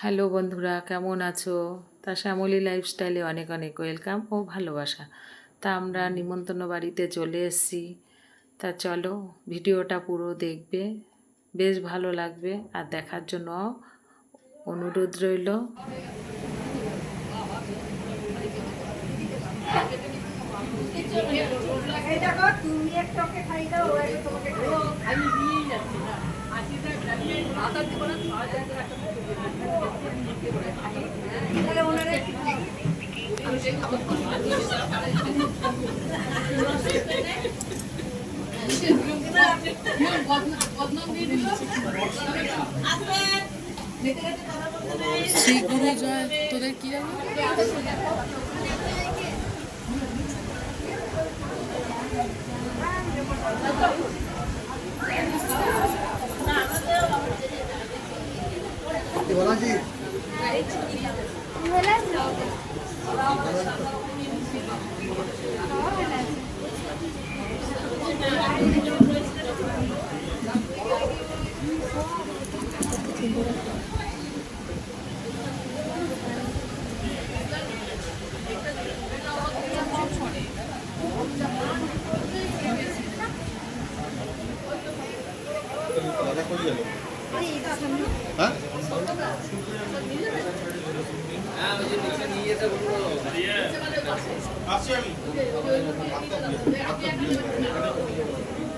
Hello বন্ধুরা, কেমন আছো? তা শ্যামলী লাইফস্টাইলে অনেক অনেক ওয়েলকাম ও ভালোবাসা। তা আমরা নিমন্ত্রণ বাড়িতে চলে এসেছি। তা চলো ভিডিওটা পুরো দেখবে, বেশ ভালো লাগবে আর দেখার জন্য অনুরোধ রইল। শ্রী গুরু জয় তোদের কি জানি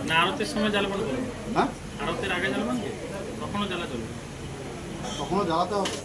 না আরতের সময় জ্বালা বন্ধ করো। হ্যাঁ, আরতের আগে জ্বালা বন্ধ কখনো জ্বালা চলবে। কখনো জ্বালাতে হবে।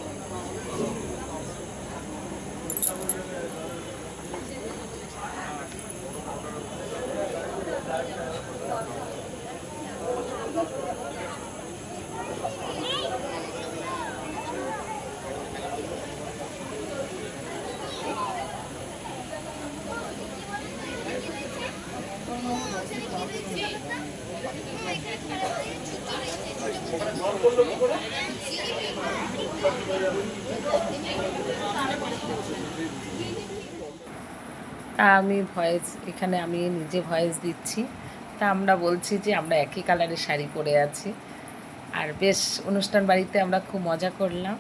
তা আমি এখানে আমি নিজে ভয়েস দিচ্ছি। তা আমরা বলছি যে আমরা একই কালারের শাড়ি পরে আছি আর বেশ অনুষ্ঠান বাড়িতে আমরা খুব মজা করলাম।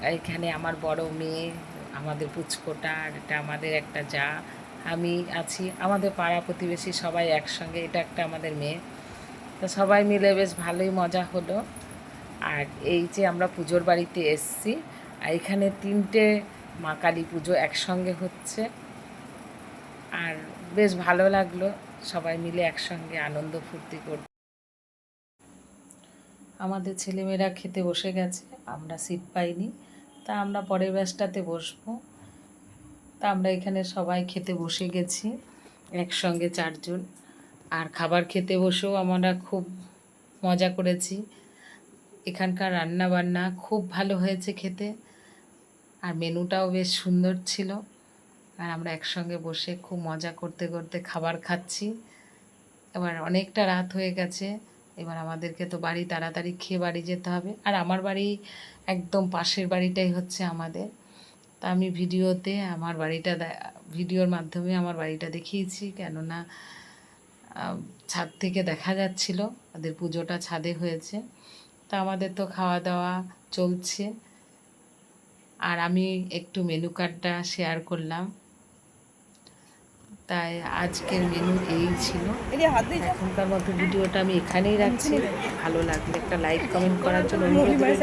আর এখানে আমার বড় মেয়ে, আমাদের পুচকোটা, আর এটা আমাদের একটা যা, আমি আছি, আমাদের পাড়া প্রতিবেশী সবাই একসঙ্গে, এটা একটা আমাদের মেয়ে। তো সবাই মিলে বেশ ভালোই মজা হলো। আর এই যে আমরা পুজোর বাড়িতে এসছি, আর এখানে 3টে মা কালী পুজো একসঙ্গে হচ্ছে আর বেশ ভালো লাগলো সবাই মিলে একসঙ্গে আনন্দ ফুর্তি করতে। আমাদের ছেলেমেয়েরা খেতে বসে গেছে, আমরা সিট পাইনি, তা আমরা পরের ব্যাচটাতে বসবো। তা আমরা এখানে সবাই খেতে বসে গেছি একসঙ্গে 4 জন। আর খাবার খেতে বসেও আমরা খুব মজা করেছি। এখানকার রান্না বান্না খুব ভালো হয়েছে খেতে, আর মেনুটাও বেশ সুন্দর ছিল। আর আমরা একসঙ্গে বসে খুব মজা করতে করতে খাবার খাচ্ছি। এবার অনেকটা রাত হয়ে গেছে, এবার আমাদেরকে তো বাড়ি তাড়াতাড়ি খেয়ে বাড়ি যেতে হবে। আর আমার বাড়ি একদম পাশের বাড়িটাই হচ্ছে আমাদের। তা আমি ভিডিওতে আমার বাড়িটা ভিডিওর মাধ্যমে আমার বাড়িটা দেখিয়েছি, কেননা ছাদ থেকে দেখা যাচ্ছিল, ওদের পুজোটা ছাদে হয়েছে। তা আমাদের তো খাওয়া দাওয়া চলছে, আর আমি একটু মেনু কার্ডটা শেয়ার করলাম। তাই আজকের মেনু এই ছিল। এখনকার মতো ভিডিওটা আমি এখানেই রাখছি। ভালো লাগলে একটা লাইক কমেন্ট করার জন্য অনুরোধ রইল।